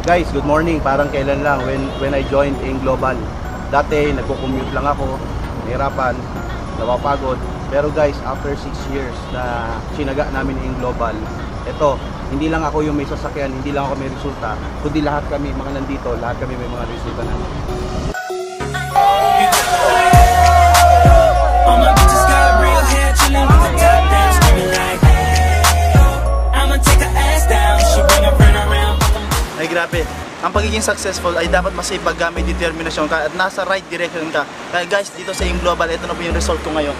Guys, good morning. Parang kailan lang when I joined AIM Global. Dati nagko-commute lang ako, nahirapan, napapagod. Pero guys, after 6 years na sinaga namin AIM Global, eto, hindi lang ako yung may sasakyan, hindi lang ako may resulta, kundi lahat kami, mga nandito, lahat kami may mga resulta na. Ay grabe, ang pagiging successful ay dapat masipag gamit determinasyon ka at nasa right direction ka. Kaya guys, dito sa AIM Global, ito na po yung result ko ngayon.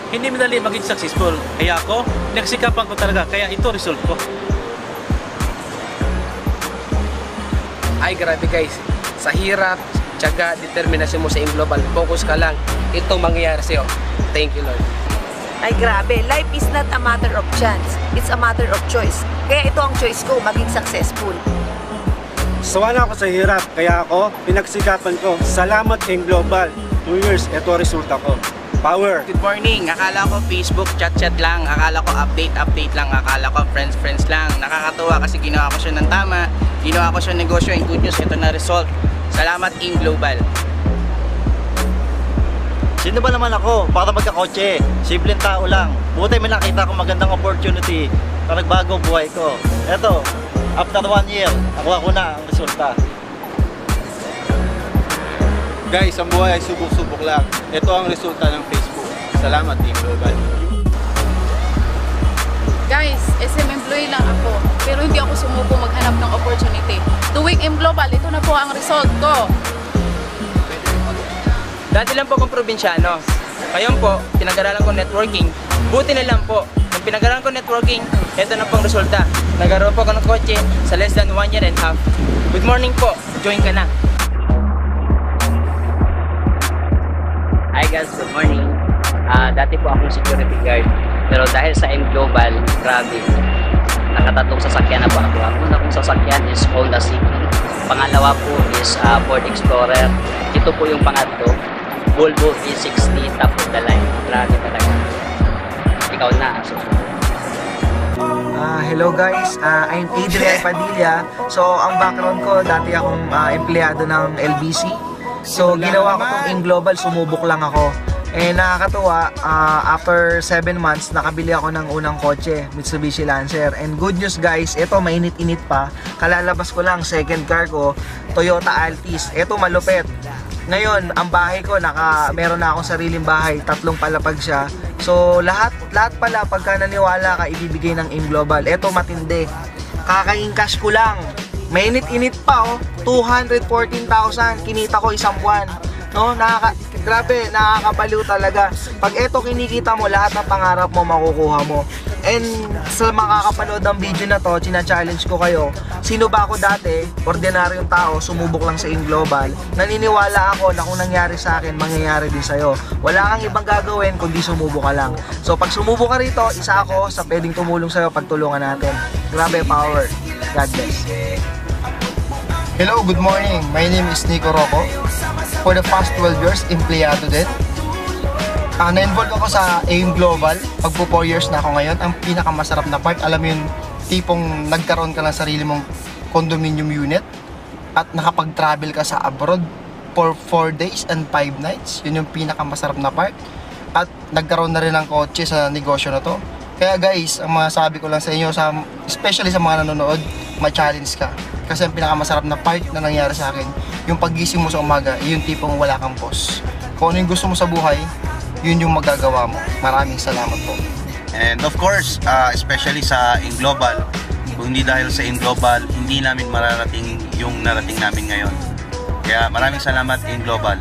Hindi madali maging successful. Kaya ako, nagsikapan ko talaga. Kaya ito result ko. Ay grabe guys, sa hirap, tiyaga, determinasyon mo sa AIM Global, focus ka lang, ito mangyayari sa'yo. Thank you Lord. Ay grabe, life is not a matter of chance, it's a matter of choice. Kaya ito ang choice ko, maging successful. Sawa na ako sa hirap, kaya ako, pinagsikapan ko. Salamat AIM Global. 2 years, ito ang resulta ko. Power! Good morning, akala ko Facebook chat lang, akala ko update lang, akala ko friends lang. Nakakatuwa kasi ginawa ko siya ng tama, ginawa ko siya ng negosyo, and good news, ito na result. Salamat AIM Global. Sino ba naman ako para magkakotse? Simpleng tao lang. Buti may nakita ko magandang opportunity na nagbago buhay ko. Eto, after 1 year, ako na ang resulta. Guys, ang buhay ay subok-subok lang. Ito ang resulta ng Facebook. Salamat AIM Global. Guys, SM employee lang ako, pero hindi ako sumuko maghanap ng opportunity. Tuwing AIM Global, ito na po ang result ko. Dati lang po akong probinsyano. Ngayon po, pinag-aralan ko networking. Buti na lang po, nung pinag-aralan ko networking, ito na pong resulta. Nagkaroon po ako ng kotse sa less than 1 year and a half. Good morning po, join ka na. Hi guys, good morning. Dati po akong security guard. Pero dahil sa AIM Global, grabe. Nakatatlong sasakyan na po ako. Ang una kong sasakyan is Honda City. Pangalawa po is Ford Explorer. Ito po yung pangatlo, Volvo E60 top of the line. Grabe talaga. Ikaw na. Hello guys, I'm Adrian Padilla. So ang background ko, dati akong empleyado ng LBC. So ginawa ko tong AIM Global, sumubok lang ako. Nakakatuwa, after 7 months, nakabili ako ng unang kotse, Mitsubishi Lancer. And good news guys, ito mainit-init pa. Kalalabas ko lang, second car ko, Toyota Altis. Ito malupit. Ngayon, ang bahay ko, meron na akong sariling bahay, 3 palapag siya. So lahat pala, pagka naniwala ka, ibibigay ng AIM Global. Ito matindi. Kaka-encash ko lang. Mainit-init pa 214,000 kinita ko isang buwan. No, grabe, nakakabaliw talaga. Pag eto kinikita mo, lahat ng pangarap mo makukuha mo. And sa makakapanood ng video na to, china-challenge ko kayo. Sino ba ako dati? Ordinaryong tao, sumubok lang sa AIM Global. Naniniwala ako na kung nangyari sa akin, mangyayari din sa'yo. Wala kang ibang gagawin kundi sumubok ka lang. So pag sumubok ka rito, isa ako sa pwedeng tumulong sa'yo, pagtulungan natin. Grabe power. God bless. Hello, good morning. My name is Nico Rocco. For the past 12 years, empleyado din. Na-involve ako sa AIM Global. Pagpo 4 years na ako ngayon. Ang pinakamasarap na part, alam mo yung tipong nagkaroon ka ng sarili mong condominium unit at nakapag-travel ka sa abroad for 4 days and 5 nights. Yun yung pinakamasarap na part. At nagkaroon na rin ng kotse sa negosyo na to. Kaya guys, ang masasabi ko lang sa inyo, especially sa mga nanonood, ma-challenge ka. Kasi ang pinakamasarap na part na nangyari sa akin, yung paggising mo sa umaga, yung tipong wala kang boss. Kung ano yung gusto mo sa buhay, yun yung magagawa mo. Maraming salamat po. And of course, especially sa AIM Global, kung hindi dahil sa AIM Global, hindi namin mararating yung narating namin ngayon. Kaya maraming salamat AIM Global.